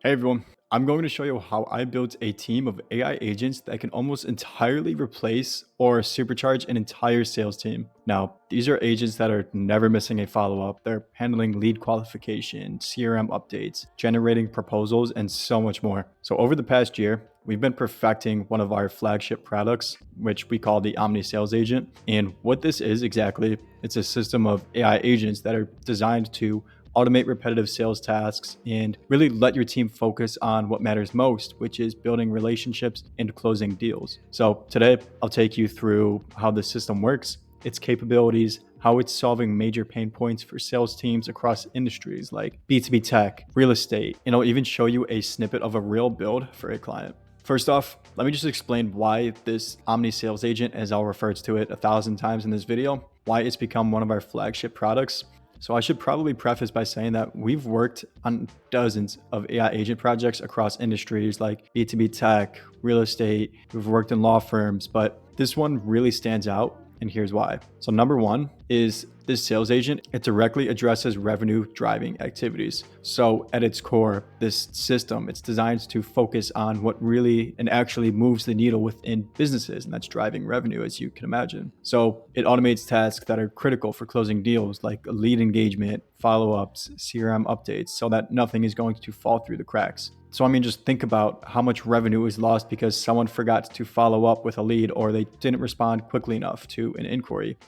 Hey everyone, I'm going to show you how I built a team of AI agents that can almost entirely replace or supercharge an entire sales team. Now, these are agents that are never missing a follow up. They're handling lead qualification, CRM updates, generating proposals, and so much more. So, over the past year, we've been perfecting one of our flagship products, which we call the Omni Sales Agent. And what this is exactly, it's a system of AI agents that are designed to automate repetitive sales tasks, and really let your team focus on what matters most, which is building relationships and closing deals. So today, I'll take you through how the system works, its capabilities, how it's solving major pain points for sales teams across industries like B2B tech, real estate, and I'll even show you a snippet of a real build for a client. First off, let me just explain why this Omni Sales Agent, as I'll refer to it 1,000 times in this video, why it's become one of our flagship products. So I should probably preface by saying that we've worked on dozens of AI agent projects across industries like B2B tech, real estate. We've worked in law firms, but this one really stands out. And here's why. So number one is this sales agent, it directly addresses revenue driving activities. So at its core, this system, it's designed to focus on what really and actually moves the needle within businesses, and that's driving revenue, as you can imagine. So it automates tasks that are critical for closing deals like lead engagement, follow-ups, CRM updates, so that nothing is going to fall through the cracks. So, I mean, just think about how much revenue is lost because someone forgot to follow up with a lead or they didn't respond quickly enough to an inquiry.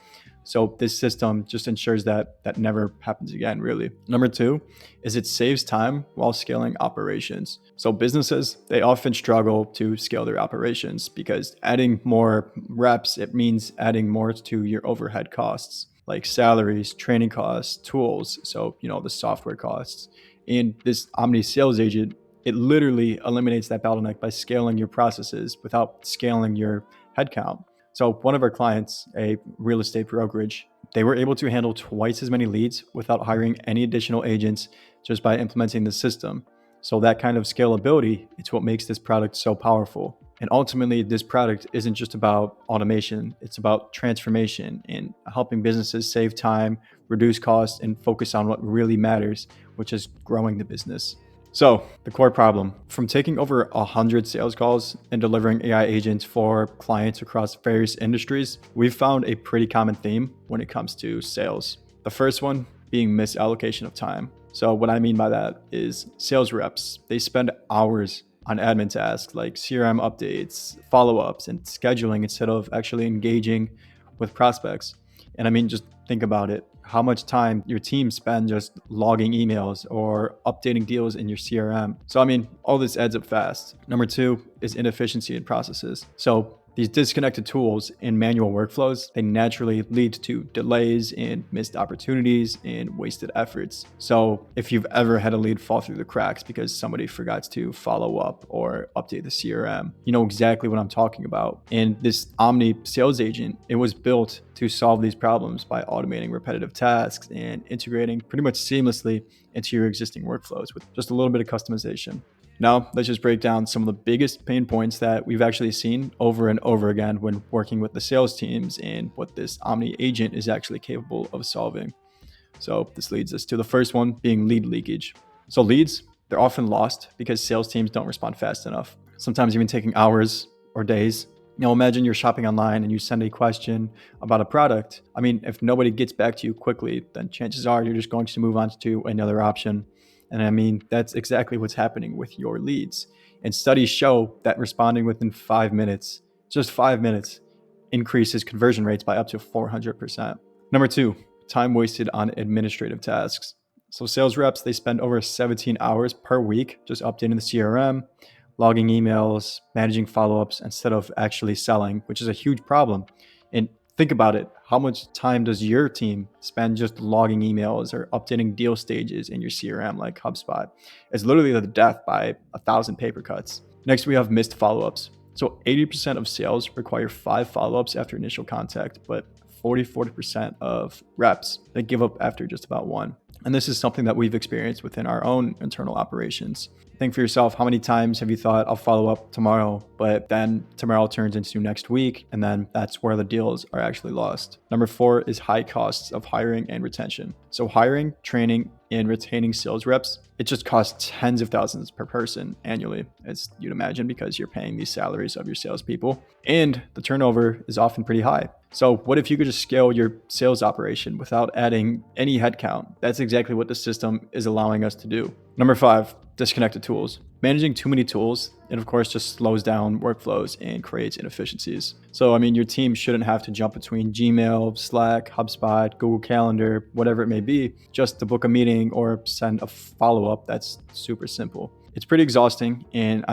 So this system just ensures that that never happens again, really. Number two is it saves time while scaling operations. So businesses, they often struggle to scale their operations because adding more reps, it means adding more to your overhead costs like salaries, training costs, tools. So, the software costs. And this Omni Sales Agent, it literally eliminates that bottleneck by scaling your processes without scaling your headcount. So one of our clients, a real estate brokerage, they were able to handle twice as many leads without hiring any additional agents just by implementing the system. So that kind of scalability, it's what makes this product so powerful. And ultimately, this product isn't just about automation, it's about transformation and helping businesses save time, reduce costs, and focus on what really matters, which is growing the business. So the core problem, from taking over 100 sales calls and delivering AI agents for clients across various industries, we've found a pretty common theme when it comes to sales. The first one being misallocation of time. So what I mean by that is sales reps, they spend hours on admin tasks like CRM updates, follow-ups, and scheduling instead of actually engaging with prospects. And I mean, just think about it. How much time your team spend just logging emails or updating deals in your CRM. So, I mean, all this adds up fast. Number two is inefficiency in processes. So these disconnected tools and manual workflows, they naturally lead to delays and missed opportunities and wasted efforts. So if you've ever had a lead fall through the cracks because somebody forgot to follow up or update the CRM, you know exactly what I'm talking about. And this Omni Sales Agent, it was built to solve these problems by automating repetitive tasks and integrating pretty much seamlessly into your existing workflows with just a little bit of customization. Now, let's just break down some of the biggest pain points that we've actually seen over and over again when working with the sales teams and what this Omni agent is actually capable of solving. So this leads us to the first one being lead leakage. So leads, they're often lost because sales teams don't respond fast enough, sometimes even taking hours or days. Imagine you're shopping online and you send a question about a product. I mean, if nobody gets back to you quickly, then chances are you're just going to move on to another option. And I mean, that's exactly what's happening with your leads. And studies show that responding within 5 minutes, just 5 minutes, increases conversion rates by up to 400%. Number two, time wasted on administrative tasks. So sales reps, they spend over 17 hours per week just updating the CRM, logging emails, managing follow-ups instead of actually selling, which is a huge problem. And think about it. How much time does your team spend just logging emails or updating deal stages in your CRM like HubSpot? It's literally the death by 1,000 paper cuts. Next, we have missed follow-ups. So 80% of sales require 5 follow-ups after initial contact, but 40% of reps, they give up after just about 1. And this is something that we've experienced within our own internal operations. Think for yourself, how many times have you thought, I'll follow up tomorrow, but then tomorrow turns into next week, and then that's where the deals are actually lost. Number 4 is high costs of hiring and retention. So hiring, training, and retaining sales reps, it just costs tens of thousands per person annually, as you'd imagine, because you're paying these salaries of your salespeople. And the turnover is often pretty high. So what if you could just scale your sales operation without adding any headcount? That's exactly what the system is allowing us to do. Number 5, disconnected tools. Managing too many tools, it of course just slows down workflows and creates inefficiencies. So, your team shouldn't have to jump between Gmail, Slack, HubSpot, Google Calendar, whatever it may be, just to book a meeting or send a follow-up that's super simple. It's pretty exhausting. And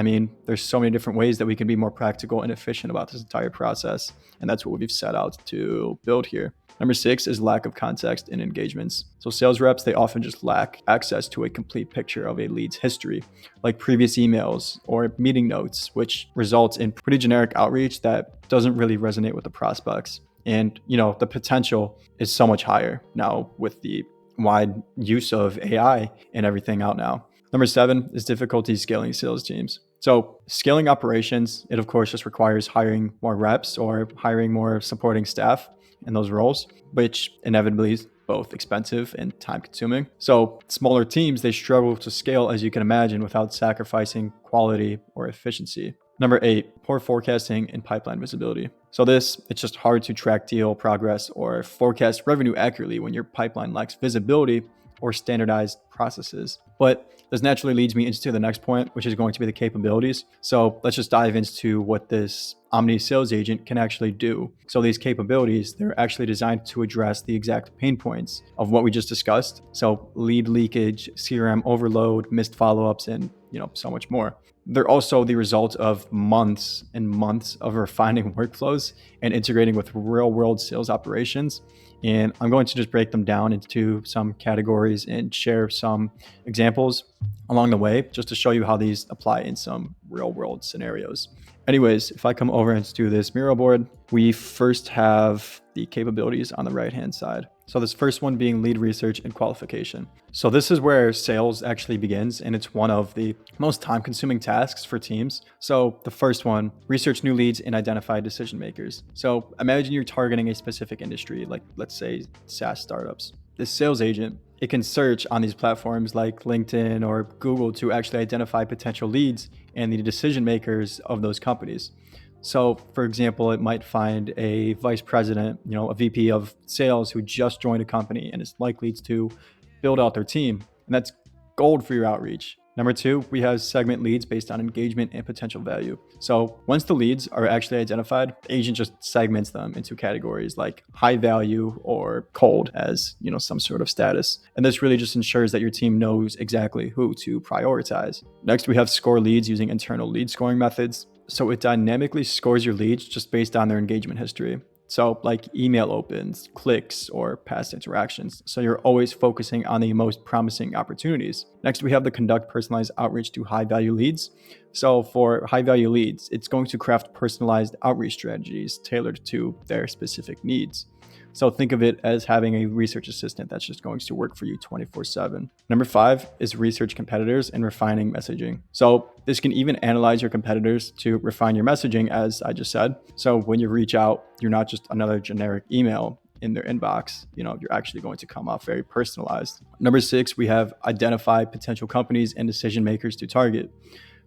there's so many different ways that we can be more practical and efficient about this entire process. And that's what we've set out to build here. Number 6 is lack of context in engagements. So sales reps, they often just lack access to a complete picture of a lead's history, like previous emails or meeting notes, which results in pretty generic outreach that doesn't really resonate with the prospects. And, the potential is so much higher now with the wide use of AI and everything out now. Number 7 is difficulty scaling sales teams. So scaling operations, it of course just requires hiring more reps or hiring more supporting staff in those roles, which inevitably is both expensive and time consuming. So smaller teams, they struggle to scale, as you can imagine, without sacrificing quality or efficiency. Number 8, poor forecasting and pipeline visibility. So it's just hard to track deal progress or forecast revenue accurately when your pipeline lacks visibility or standardized processes. But this naturally leads me into the next point, which is going to be the capabilities. So let's just dive into what this Omni sales agent can actually do. So these capabilities, they're actually designed to address the exact pain points of what we just discussed. So lead leakage, CRM overload, missed follow-ups, and so much more. They're also the result of months and months of refining workflows and integrating with real-world sales operations. And I'm going to just break them down into some categories and share some examples along the way, just to show you how these apply in some real-world scenarios. Anyways, if I come over into this Miro board, we first have the capabilities on the right-hand side. So this first one being lead research and qualification. So this is where sales actually begins, and it's one of the most time-consuming tasks for teams. So the first one, research new leads and identify decision makers. So imagine you're targeting a specific industry, like let's say SaaS startups. This sales agent, it can search on these platforms like LinkedIn or Google to actually identify potential leads and the decision makers of those companies. So for example, it might find a vice president, a VP of sales who just joined a company and is likely to build out their team. And that's gold for your outreach. Number 2, we have segment leads based on engagement and potential value. So once the leads are actually identified, the agent just segments them into categories like high value or cold as, some sort of status. And this really just ensures that your team knows exactly who to prioritize. Next, we have score leads using internal lead scoring methods. So it dynamically scores your leads just based on their engagement history. So like email opens, clicks, or past interactions. So you're always focusing on the most promising opportunities. Next, we have the conduct personalized outreach to high value leads. So for high value leads, it's going to craft personalized outreach strategies tailored to their specific needs. So think of it as having a research assistant that's just going to work for you 24/7. Number 5 is research competitors and refining messaging. So this can even analyze your competitors to refine your messaging, as I just said. So when you reach out, you're not just another generic email in their inbox. You're actually going to come off very personalized. Number 6, we have identify potential companies and decision makers to target.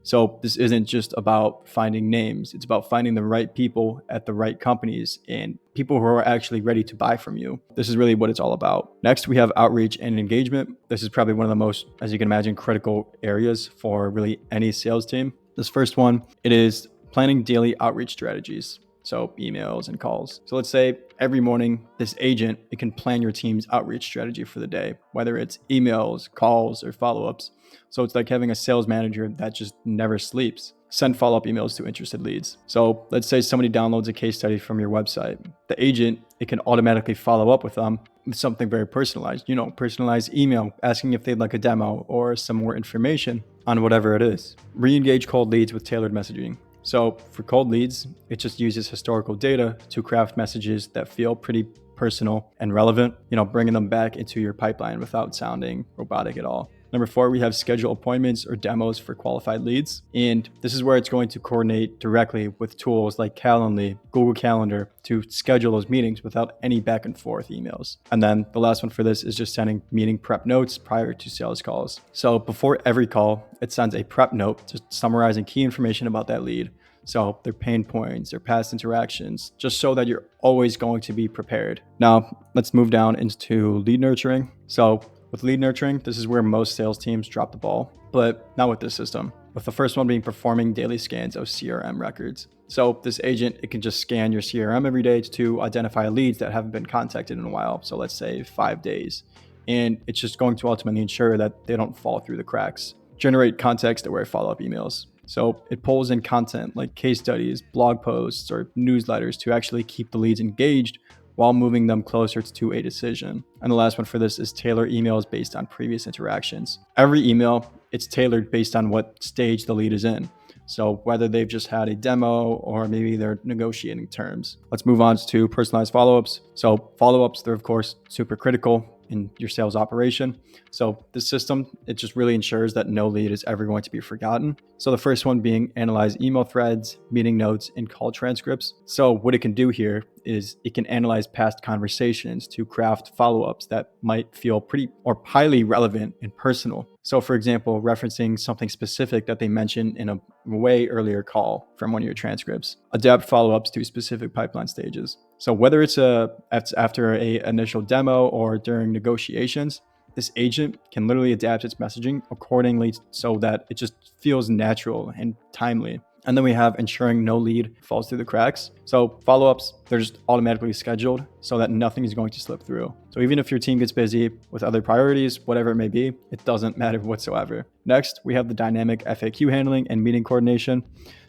So this isn't just about finding names. It's about finding the right people at the right companies and people who are actually ready to buy from you. This is really what it's all about. Next, we have outreach and engagement. This is probably one of the most, as you can imagine, critical areas for really any sales team. This first one, it is planning daily outreach strategies. So emails and calls. So let's say every morning, this agent, it can plan your team's outreach strategy for the day, whether it's emails, calls, or follow-ups. So it's like having a sales manager that just never sleeps. Send follow-up emails to interested leads. So let's say somebody downloads a case study from your website. The agent, it can automatically follow up with them with something very personalized, personalized email asking if they'd like a demo or some more information on whatever it is. Re-engage cold leads with tailored messaging. So for cold leads, it just uses historical data to craft messages that feel pretty personal and relevant, bringing them back into your pipeline without sounding robotic at all. Number 4, we have schedule appointments or demos for qualified leads. And this is where it's going to coordinate directly with tools like Calendly, Google Calendar to schedule those meetings without any back and forth emails. And then the last one for this is just sending meeting prep notes prior to sales calls. So before every call, it sends a prep note just summarizing key information about that lead. So their pain points, their past interactions, just so that you're always going to be prepared. Now, let's move down into lead nurturing. So with lead nurturing, this is where most sales teams drop the ball, but not with this system. With the first one being performing daily scans of CRM records. So this agent, it can just scan your CRM every day to identify leads that haven't been contacted in a while. So let's say 5 days. And it's just going to ultimately ensure that they don't fall through the cracks. Generate context-aware follow-up emails. So it pulls in content like case studies, blog posts, or newsletters to actually keep the leads engaged while moving them closer to a decision. And the last one for this is tailor emails based on previous interactions. Every email, it's tailored based on what stage the lead is in. So whether they've just had a demo or maybe they're negotiating terms. Let's move on to personalized follow-ups. So follow-ups, they're of course super critical in your sales operation. So this system, it just really ensures that no lead is ever going to be forgotten. So the first one being analyze email threads, meeting notes, and call transcripts. So what it can do here is it can analyze past conversations to craft follow-ups that might feel pretty or highly relevant and personal. So for example, referencing something specific that they mentioned in a way earlier call from one of your transcripts. Adapt follow-ups to specific pipeline stages. So whether it's after a initial demo or during negotiations, this agent can literally adapt its messaging accordingly so that it just feels natural and timely. And then we have ensuring no lead falls through the cracks. So follow-ups, they're just automatically scheduled so that nothing is going to slip through. So even if your team gets busy with other priorities, whatever it may be, it doesn't matter whatsoever. Next, we have the dynamic FAQ handling and meeting coordination.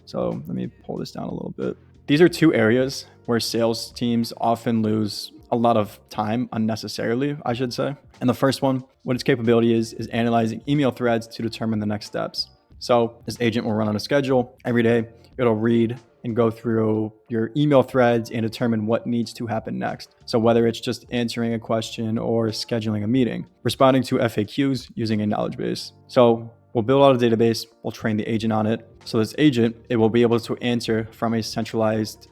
So let me pull this down a little bit. These are two areas where sales teams often lose a lot of time unnecessarily, I should say. And the first one, what its capability is analyzing email threads to determine the next steps. So this agent will run on a schedule every day. It'll read and go through your email threads and determine what needs to happen next. So whether it's just answering a question or scheduling a meeting, responding to FAQs using a knowledge base. So we'll build out a database, we'll train the agent on it. So this agent, it will be able to answer from a centralized,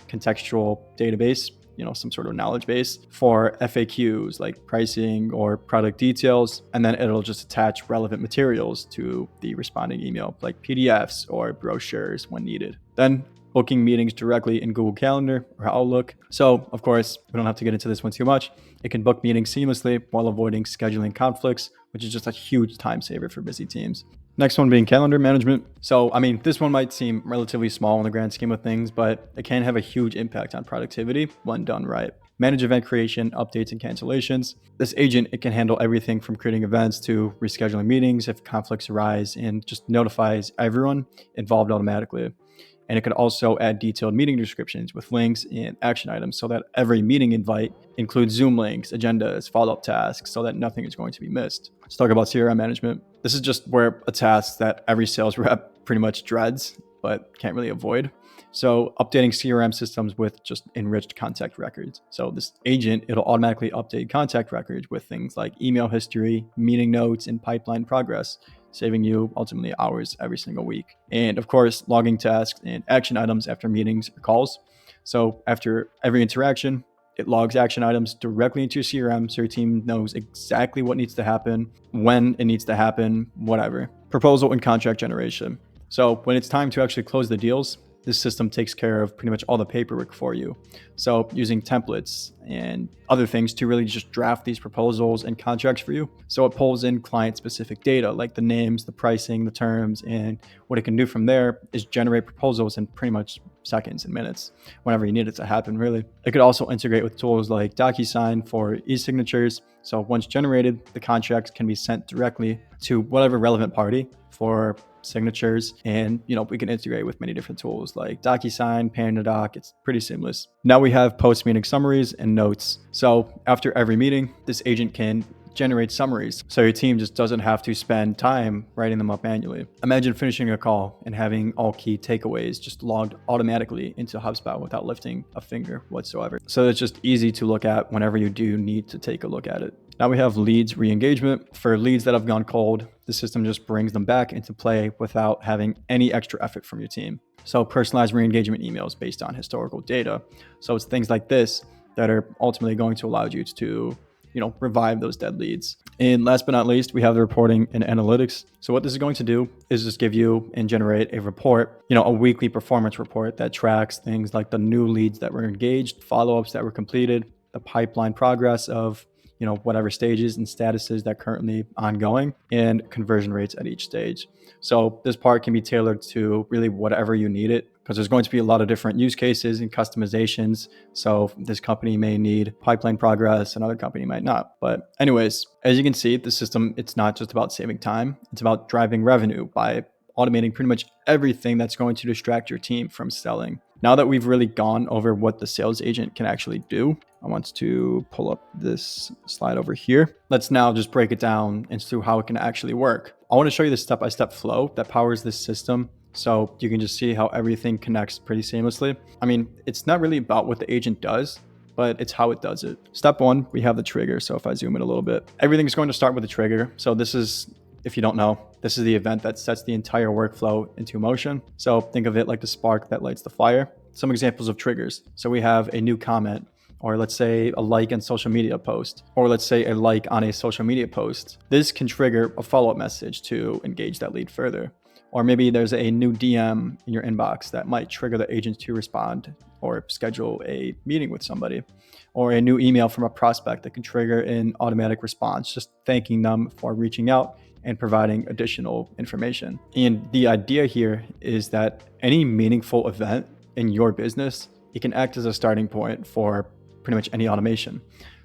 contextual database, some sort of knowledge base for FAQs like pricing or product details. And then it'll just attach relevant materials to the responding email, like PDFs or brochures when needed. Then booking meetings directly in Google Calendar or Outlook. So of course, we don't have to get into this one too much. It can book meetings seamlessly while avoiding scheduling conflicts, which is just a huge time saver for busy teams. Next one being calendar management. So, this one might seem relatively small in the grand scheme of things, but it can have a huge impact on productivity when done right. Manage event creation, updates, and cancellations. This agent, it can handle everything from creating events to rescheduling meetings if conflicts arise and just notifies everyone involved automatically. And it can also add detailed meeting descriptions with links and action items so that every meeting invite includes Zoom links, agendas, follow-up tasks so that nothing is going to be missed. Let's talk about CRM management. This is just where a task that every sales rep pretty much dreads, but can't really avoid. So updating CRM systems with just enriched contact records. So this agent, it'll automatically update contact records with things like email history, meeting notes, and pipeline progress, saving you ultimately hours every single week. And of course, logging tasks and action items after meetings or calls. So after every interaction, it logs action items directly into your CRM so your team knows exactly what needs to happen, when it needs to happen, whatever. Proposal and contract generation. So when it's time to actually close the deals, this system takes care of pretty much all the paperwork for you. So using templates and other things to really just draft these proposals and contracts for you. So it pulls in client-specific data like the names, the pricing, the terms, and what it can do from there is generate proposals in pretty much seconds and minutes, whenever you need it to happen, really. It could also integrate with tools like DocuSign for e-signatures. So once generated, the contracts can be sent directly to whatever relevant party for signatures. And, we can integrate with many different tools like DocuSign, PandaDoc. It's pretty seamless. Now we have post-meeting summaries and notes. So after every meeting, this agent can generate summaries so your team just doesn't have to spend time writing them up manually. Imagine finishing a call and having all key takeaways just logged automatically into HubSpot without lifting a finger whatsoever. So it's just easy to look at whenever you do need to take a look at it. Now we have leads re-engagement. For leads that have gone cold, the system just brings them back into play without having any extra effort from your team. So personalized re-engagement emails based on historical data. So it's things like this that are ultimately going to allow you to revive those dead leads. And last but not least, we have the reporting and analytics. So what this is going to do is just give you and generate a report, a weekly performance report that tracks things like the new leads that were engaged, follow-ups that were completed, the pipeline progress of whatever stages and statuses that currently ongoing, and conversion rates at each stage. So this part can be tailored to really whatever you need it, because there's going to be a lot of different use cases and customizations. So this company may need pipeline progress, another company might not. But anyways, as you can see, the system, it's not just about saving time, it's about driving revenue by automating pretty much everything that's going to distract your team from selling. Now that we've really gone over what the sales agent can actually do, I want to pull up this slide over here. Let's now just break it down into how it can actually work. I want to show you the step-by-step flow that powers this system, so you can just see how everything connects pretty seamlessly. I mean, it's not really about what the agent does, but it's how it does it. Step one, we have the trigger. So if I zoom in a little bit, everything's going to start with the trigger. So this is, if you don't know, this is the event that sets the entire workflow into motion. So think of it like the spark that lights the fire. Some examples of triggers. So we have a new comment, or let's say a like on social media post, or let's say a like on a social media post. This can trigger a follow-up message to engage that lead further. Or maybe there's a new DM in your inbox that might trigger the agent to respond or schedule a meeting with somebody. Or a new email from a prospect that can trigger an automatic response, just thanking them for reaching out and providing additional information. And the idea here is that any meaningful event in your business, it can act as a starting point for pretty much any automation.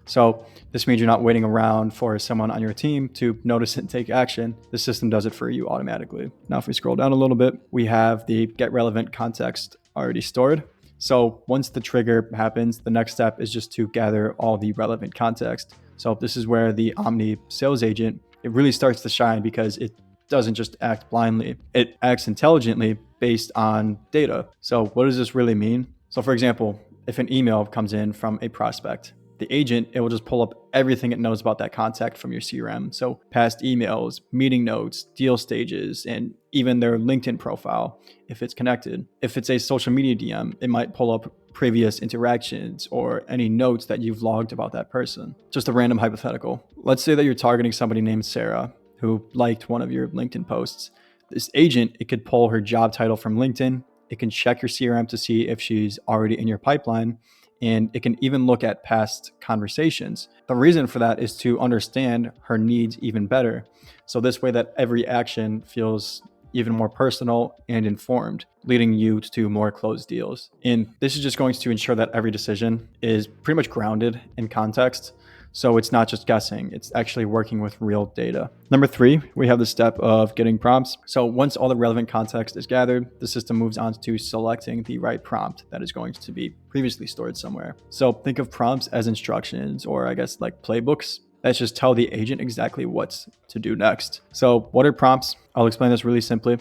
So this means you're not waiting around for someone on your team to notice and take action. The system does it for you automatically. Now, if we scroll down a little bit, we have the get relevant context already stored. So once the trigger happens, the next step is just to gather all the relevant context. So this is where the Omni sales agent, it really starts to shine, because it doesn't just act blindly. It acts intelligently based on data. So what does this really mean? So for example, if an email comes in from a prospect, the agent, it will just pull up everything it knows about that contact from your CRM. So past emails, meeting notes, deal stages, and even their LinkedIn profile, if it's connected. If it's a social media DM, it might pull up previous interactions or any notes that you've logged about that person. Just a random hypothetical. Let's say that you're targeting somebody named Sarah who liked one of your LinkedIn posts. This agent, it could pull her job title from LinkedIn. It can check your CRM to see if she's already in your pipeline, and it can even look at past conversations. The reason for that is to understand her needs even better. So this way that every action feels even more personal and informed, leading you to more closed deals. And this is just going to ensure that every decision is pretty much grounded in context. So it's not just guessing, it's actually working with real data. Number 3, we have the step of getting prompts. So once all the relevant context is gathered, the system moves on to selecting the right prompt that is going to be previously stored somewhere. So think of prompts as instructions, or I guess like playbooks that just tell the agent exactly what to do next. So what are prompts? I'll explain this really simply.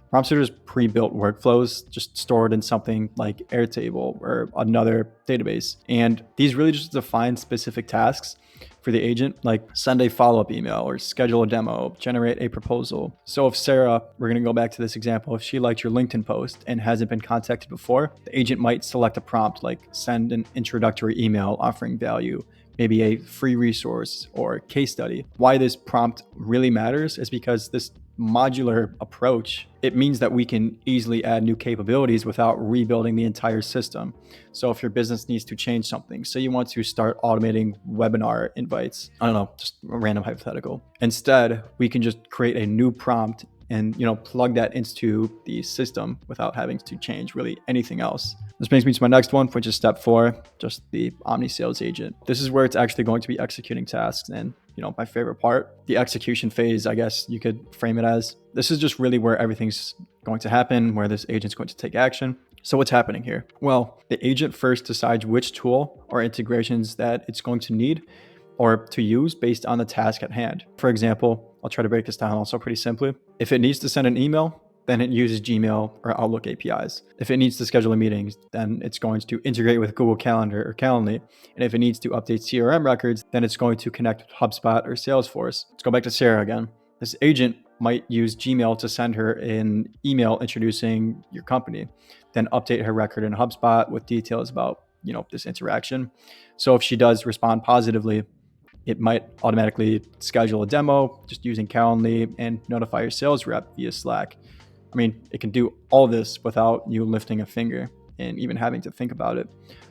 Prompts are just pre-built workflows, just stored in something like Airtable or another database. And these really just define specific tasks for the agent, like send a follow-up email or schedule a demo, generate a proposal. So if Sarah, we're going to go back to this example, if she liked your LinkedIn post and hasn't been contacted before, the agent might select a prompt like send an introductory email offering value, maybe a free resource or case study. Why this prompt really matters is because this modular approach, it means that we can easily add new capabilities without rebuilding the entire system. So if your business needs to change something, say you want to start automating webinar invites, I don't know, just a random hypothetical. Instead, we can just create a new prompt and plug that into the system without having to change really anything else. This brings me to my next one, which is step 4, just the Omni Sales Agent. This is where it's actually going to be executing tasks. And my favorite part, the execution phase, I guess you could frame it as. This is just really where everything's going to happen, where this agent's going to take action. So what's happening here? Well, the agent first decides which tool or integrations that it's going to need or to use based on the task at hand. For example, I'll try to break this down also pretty simply. If it needs to send an email, then it uses Gmail or Outlook APIs. If it needs to schedule a meeting, then it's going to integrate with Google Calendar or Calendly. And if it needs to update CRM records, then it's going to connect with HubSpot or Salesforce. Let's go back to Sarah again. This agent might use Gmail to send her an email introducing your company, then update her record in HubSpot with details about, this interaction. So if she does respond positively, it might automatically schedule a demo just using Calendly and notify your sales rep via Slack. I mean, it can do all this without you lifting a finger and even having to think about it.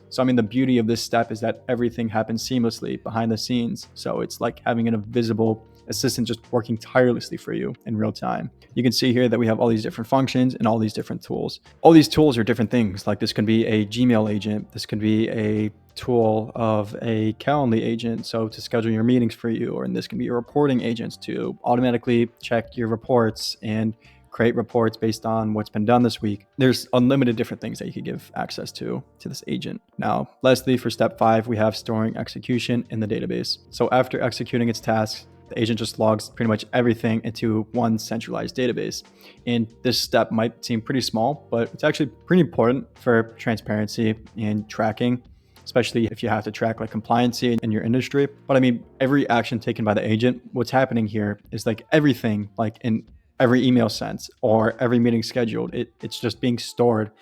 So, the beauty of this step is that everything happens seamlessly behind the scenes. So it's like having an invisible assistant just working tirelessly for you in real time. You can see here that we have all these different functions and all these different tools. All these tools are different things. Like this can be a Gmail agent. This can be a tool of a Calendly agent, so to schedule your meetings for you, or this can be a reporting agent to automatically check your reports and create reports based on what's been done this week. There's unlimited different things that you could give access to this agent. Now, lastly, for step 5, we have storing execution in the database. So after executing its tasks, the agent just logs pretty much everything into one centralized database. And this step might seem pretty small, but it's actually pretty important for transparency and tracking, especially if you have to track like compliancy in your industry. But every action taken by the agent, what's happening here is like everything, like in every email sent or every meeting scheduled, it's just being stored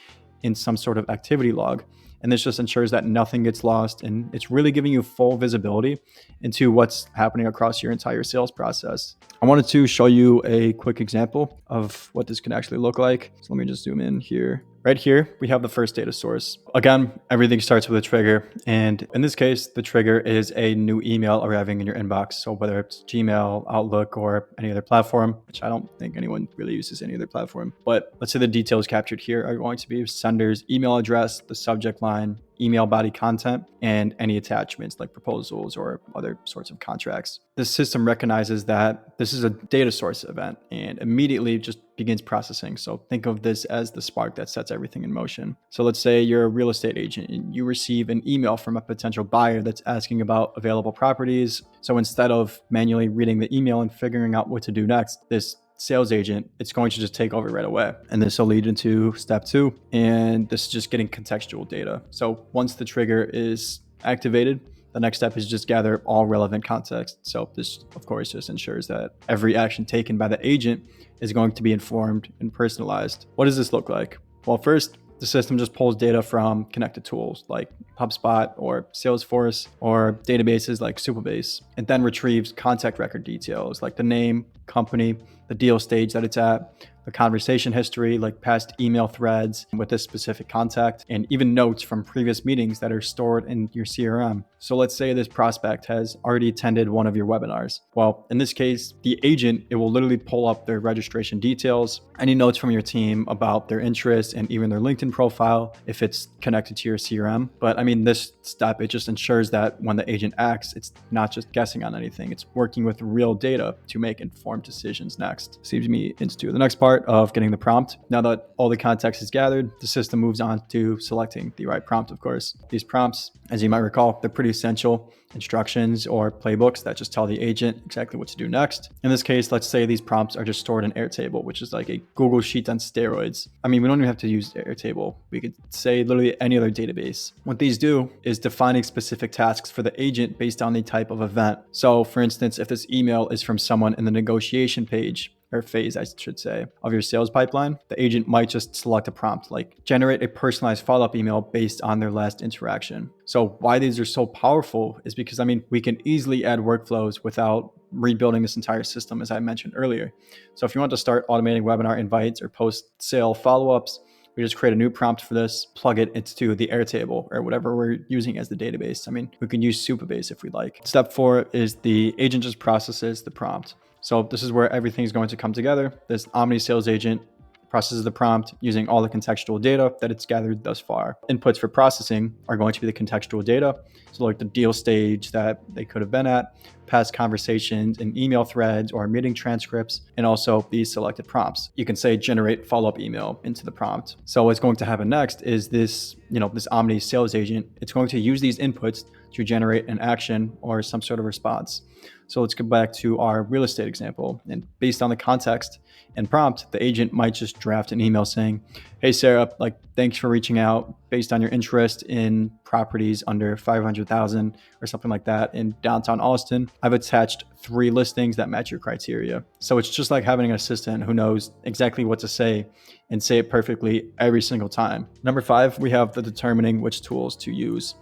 in some sort of activity log. And this just ensures that nothing gets lost, and it's really giving you full visibility into what's happening across your entire sales process. I wanted to show you a quick example of what this can actually look like. So let me just zoom in here. Right here, we have the first data source. Again, everything starts with a trigger. And in this case, the trigger is a new email arriving in your inbox. So whether it's Gmail, Outlook, or any other platform, which I don't think anyone really uses any other platform. But let's say the details captured here are going to be sender's email address, the subject line, email body content, and any attachments like proposals or other sorts of contracts. The system recognizes that this is a data source event and immediately just begins processing. So think of this as the spark that sets everything in motion. So let's say you're a real estate agent and you receive an email from a potential buyer that's asking about available properties. So instead of manually reading the email and figuring out what to do next, this sales agent, it's going to just take over right away. And this will lead into step 2. And this is just getting contextual data. So once the trigger is activated, the next step is just gather all relevant context. So this, of course, just ensures that every action taken by the agent is going to be informed and personalized. What does this look like? Well, first, the system just pulls data from connected tools like HubSpot or Salesforce or databases like Supabase, and then retrieves contact record details like the name, company, the deal stage that it's at, the conversation history, like past email threads with this specific contact, and even notes from previous meetings that are stored in your CRM. So let's say this prospect has already attended one of your webinars. Well, in this case, the agent, it will literally pull up their registration details, any notes from your team about their interests, and even their LinkedIn profile if it's connected to your CRM. But this step, it just ensures that when the agent acts, it's not just guessing on anything. It's working with real data to make informed decisions next. Seems me into the next part of getting the prompt. Now that all the context is gathered, the system moves on to selecting the right prompt, of course. These prompts, as you might recall, they're pretty essential instructions or playbooks that just tell the agent exactly what to do next. In this case, let's say these prompts are just stored in Airtable, which is like a Google Sheet on steroids. We don't even have to use Airtable. We could say literally any other database. What these do is defining specific tasks for the agent based on the type of event. So for instance, if this email is from someone in the negotiation page, or phase, I should say, of your sales pipeline, the agent might just select a prompt like generate a personalized follow-up email based on their last interaction. So why these are so powerful is because, we can easily add workflows without rebuilding this entire system, as I mentioned earlier. So if you want to start automating webinar invites or post-sale follow-ups, we just create a new prompt for this, plug it into the Airtable or whatever we're using as the database. We can use Supabase if we'd like. Step 4 is the agent just processes the prompt. So this is where everything's going to come together. This Omni sales agent processes the prompt using all the contextual data that it's gathered thus far. Inputs for processing are going to be the contextual data. So like the deal stage that they could have been at, past conversations and email threads or meeting transcripts, and also these selected prompts. You can say generate follow-up email into the prompt. So what's going to happen next is this, this Omni sales agent, it's going to use these inputs to generate an action or some sort of response. So let's go back to our real estate example. And based on the context and prompt, the agent might just draft an email saying, "Hey, Sarah, like, thanks for reaching out. Based on your interest in properties under 500,000 or something like that in downtown Austin, I've attached 3 listings that match your criteria." So it's just like having an assistant who knows exactly what to say and say it perfectly every single time. Number 5, we have the determining which tools to use.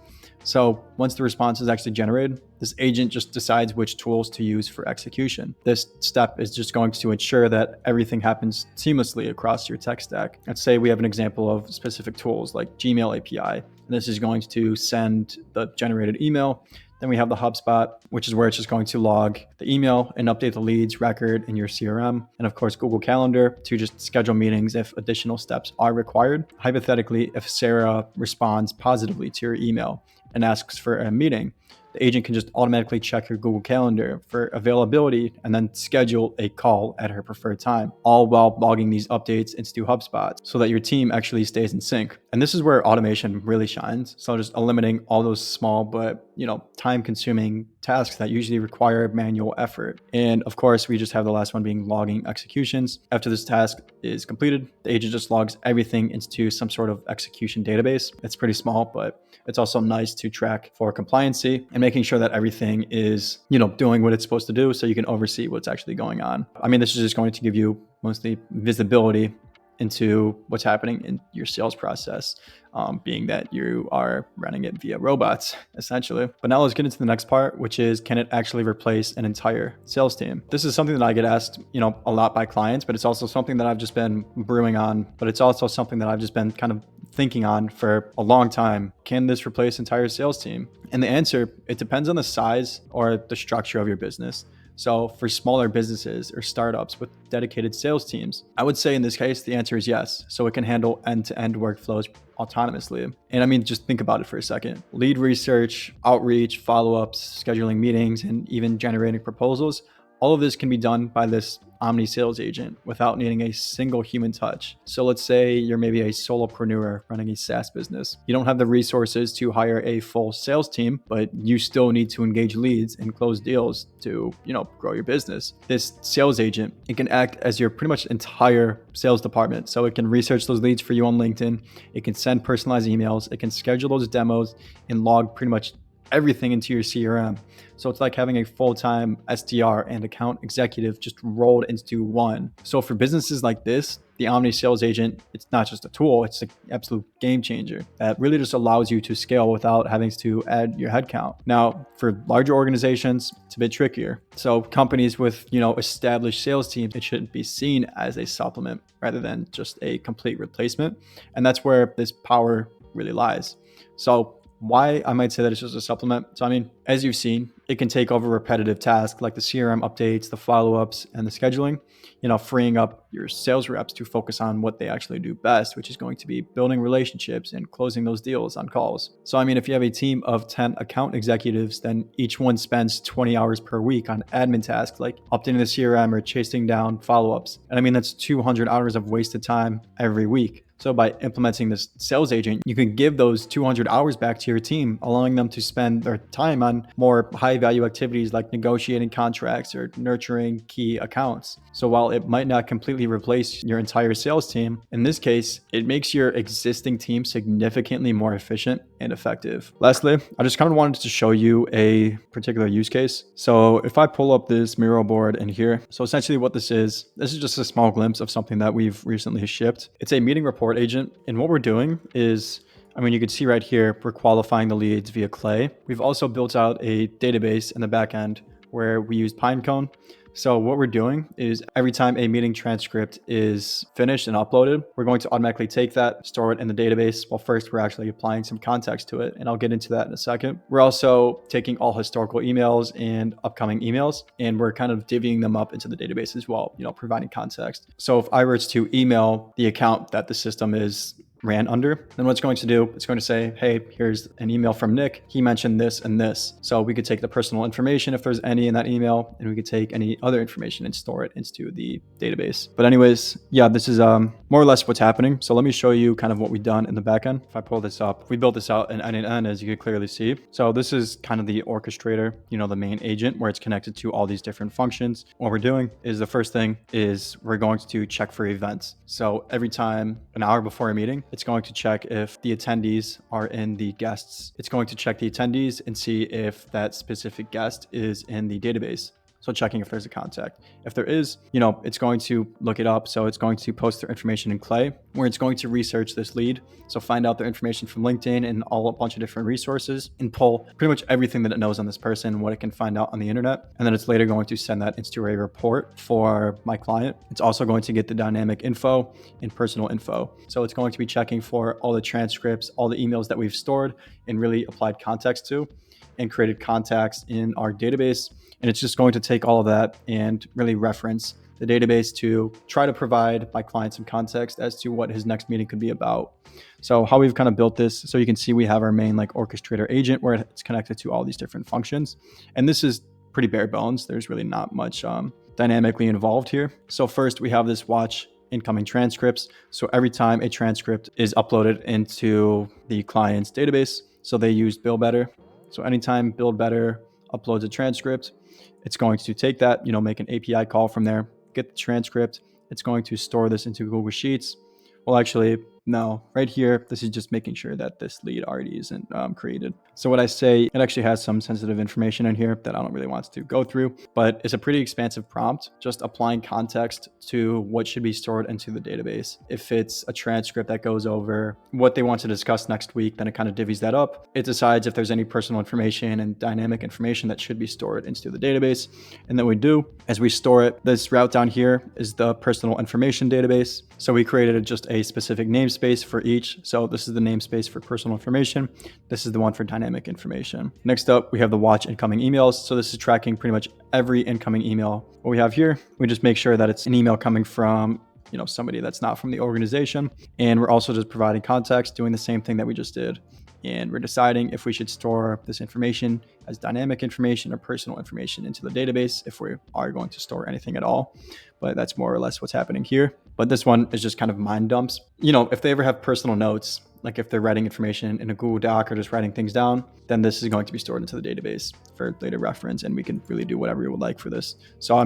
So once the response is actually generated, this agent just decides which tools to use for execution. This step is just going to ensure that everything happens seamlessly across your tech stack. Let's say we have an example of specific tools like Gmail API, and this is going to send the generated email. Then we have the HubSpot, which is where it's just going to log the email and update the leads record in your CRM. And of course, Google Calendar to just schedule meetings if additional steps are required. Hypothetically, if Sarah responds positively to your email and asks for a meeting, the agent can just automatically check your Google Calendar for availability and then schedule a call at her preferred time, all while logging these updates into HubSpot so that your team actually stays in sync. And this is where automation really shines. So just eliminating all those small but time-consuming tasks that usually require manual effort. And of course, we just have the last one being logging executions. After this task is completed, the agent just logs everything into some sort of execution database. It's pretty small, but it's also nice to track for compliancy and making sure that everything is, doing what it's supposed to do so you can oversee what's actually going on. I mean, this is just going to give you mostly visibility into what's happening in your sales process, being that you are running it via robots, essentially. But now let's get into the next part, which is, can it actually replace an entire sales team? This is something that I get asked, a lot by clients, but it's also something that I've just been brewing on, but it's also something that I've just been kind of thinking on for a long time. Can this replace entire sales team? And the answer, it depends on the size or the structure of your business. So for smaller businesses or startups with dedicated sales teams, I would say in this case, the answer is yes. So it can handle end-to-end workflows autonomously. And I mean, just think about it for a second. Lead research, outreach, follow-ups, scheduling meetings, and even generating proposals. All of this can be done by this omni sales agent without needing a single human touch. So let's say you're maybe a solopreneur running a SaaS business. You don't have the resources to hire a full sales team, but you still need to engage leads and close deals to, grow your business. This sales agent, it can act as your pretty much entire sales department. So it can research those leads for you on LinkedIn. It can send personalized emails. It can schedule those demos and log pretty much everything into your CRM. So it's like having a full-time SDR and account executive just rolled into one. So for businesses like this, the Omni Sales Agent, it's not just a tool, it's an absolute game changer that really just allows you to scale without having to add your headcount. Now, for larger organizations, it's a bit trickier. So companies with, established sales teams, it should be seen as a supplement rather than just a complete replacement. And that's where this power really lies. So why I might say that it's just a supplement. So, I mean, as you've seen, it can take over repetitive tasks like the CRM updates, the follow-ups, and the scheduling, freeing up your sales reps to focus on what they actually do best, which is going to be building relationships and closing those deals on calls. So, I mean, if you have a team of 10 account executives, then each one spends 20 hours per week on admin tasks like updating the CRM or chasing down follow-ups. And I mean, that's 200 hours of wasted time every week. So by implementing this sales agent, you can give those 200 hours back to your team, allowing them to spend their time on more high value activities like negotiating contracts or nurturing key accounts. So while it might not completely replace your entire sales team, in this case, it makes your existing team significantly more efficient and effective. Lastly, I just kind of wanted to show you a particular use case. So if I pull up this Miro board in here, so essentially what this is just a small glimpse of something that we've recently shipped. It's a meeting report agent. And what we're doing is, you can see right here, we're qualifying the leads via Clay. We've also built out a database in the back end where we use Pinecone. So what we're doing is every time a meeting transcript is finished and uploaded, we're going to automatically take that, store it in the database. Well, first we're actually applying some context to it, and I'll get into that in a second. We're also taking all historical emails and upcoming emails, and we're kind of divvying them up into the database as well, providing context. So if I were to email the account that the system is ran under. Then what it's going to do, it's going to say, hey, here's an email from Nick. He mentioned this and this. So we could take the personal information if there's any in that email, and we could take any other information and store it into the database. But anyways, yeah, this is more or less what's happening. So let me show you kind of what we've done in the backend. If I pull this up, we built this out in end-to-end, as you can clearly see. So this is kind of the orchestrator, the main agent, where it's connected to all these different functions. What we're doing is the first thing is we're going to check for events. So every time, an hour before a meeting, it's going to check if the attendees are in the guests. It's going to check the attendees and see if that specific guest is in the database. So checking if there's a contact. If there is, it's going to look it up. So it's going to post their information in Clay, where it's going to research this lead. So find out their information from LinkedIn and a bunch of different resources and pull pretty much everything that it knows on this person, what it can find out on the internet. And then it's later going to send that into a report for my client. It's also going to get the dynamic info and personal info. So it's going to be checking for all the transcripts, all the emails that we've stored and really applied context to and created contacts in our database. And it's just going to take all of that and really reference the database to try to provide my client some context as to what his next meeting could be about. So how we've kind of built this, so you can see we have our main orchestrator agent where it's connected to all these different functions. And this is pretty bare bones. There's really not much dynamically involved here. So first we have this watch incoming transcripts. So every time a transcript is uploaded into the client's database, so they use Bill Better. So anytime Build Better uploads a transcript, it's going to take that, make an API call from there, get the transcript. It's going to store this into Google Sheets. Well, actually, no, right here, this is just making sure that this lead already isn't created. So what I say, it actually has some sensitive information in here that I don't really want to go through, but it's a pretty expansive prompt, just applying context to what should be stored into the database. If it's a transcript that goes over what they want to discuss next week, then it kind of divvies that up. It decides if there's any personal information and dynamic information that should be stored into the database. And then we do, as we store it, this route down here is the personal information database. So we created just a specific namespace for each. So this is the namespace for personal information. This is the one for dynamic information. Next up, we have the watch incoming emails. So this is tracking pretty much every incoming email. What we have here, we just make sure that it's an email coming from somebody that's not from the organization. And we're also just providing context, doing the same thing that we just did. And we're deciding if we should store this information as dynamic information or personal information into the database, if we are going to store anything at all. But that's more or less what's happening here. But this one is just kind of mind dumps. If they ever have personal notes, like if they're writing information in a Google Doc or just writing things down, then this is going to be stored into the database for later reference, and we can really do whatever we would like for this. So,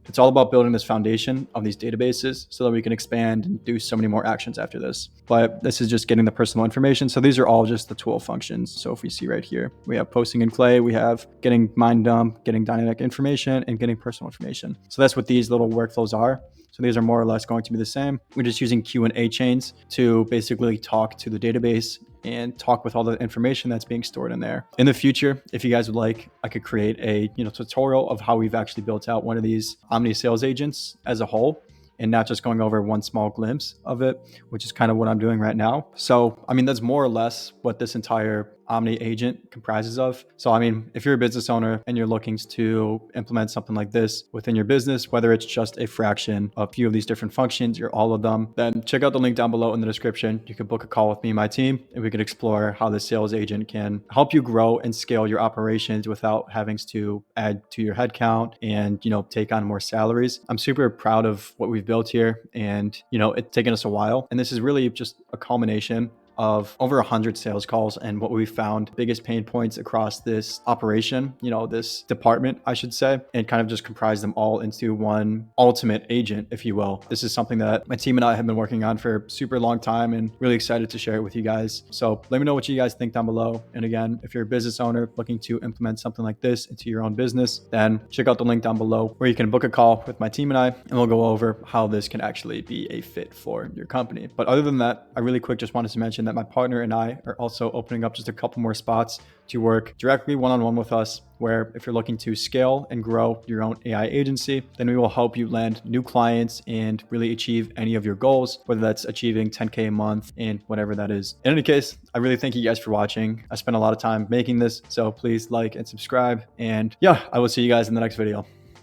it's all about building this foundation of these databases so that we can expand and do so many more actions after this. But this is just getting the personal information. So these are all just the tool functions. So if we see right here, we have posting in Clay, we have getting mind dump, getting dynamic information, and getting personal information. So that's what these little workflows are. So these are more or less going to be the same. We're just using Q&A chains to basically talk to the database and talk with all the information that's being stored in there. In the future, if you guys would like, I could create a tutorial of how we've actually built out one of these Omni sales agents as a whole, and not just going over one small glimpse of it, which is kind of what I'm doing right now. So, that's more or less what this entire Omni agent comprises of. So, if you're a business owner and you're looking to implement something like this within your business, whether it's just a fraction of a few of these different functions or all of them, then check out the link down below in the description. You can book a call with me and my team, and we can explore how the sales agent can help you grow and scale your operations without having to add to your headcount and, take on more salaries. I'm super proud of what we've built here, and, it's taken us a while. And this is really just a culmination of over 100 sales calls and what we found biggest pain points across this operation, this department, I should say, and kind of just comprise them all into one ultimate agent, if you will. This is something that my team and I have been working on for a super long time and really excited to share it with you guys. So let me know what you guys think down below. And again, if you're a business owner looking to implement something like this into your own business, then check out the link down below where you can book a call with my team and I, and we'll go over how this can actually be a fit for your company. But other than that, I really quick just wanted to mention that my partner and I are also opening up just a couple more spots to work directly one-on-one with us, where if you're looking to scale and grow your own AI agency, then we will help you land new clients and really achieve any of your goals, whether that's achieving 10K a month and whatever that is. In any case, I really thank you guys for watching. I spent a lot of time making this, so please like and subscribe. And yeah, I will see you guys in the next video.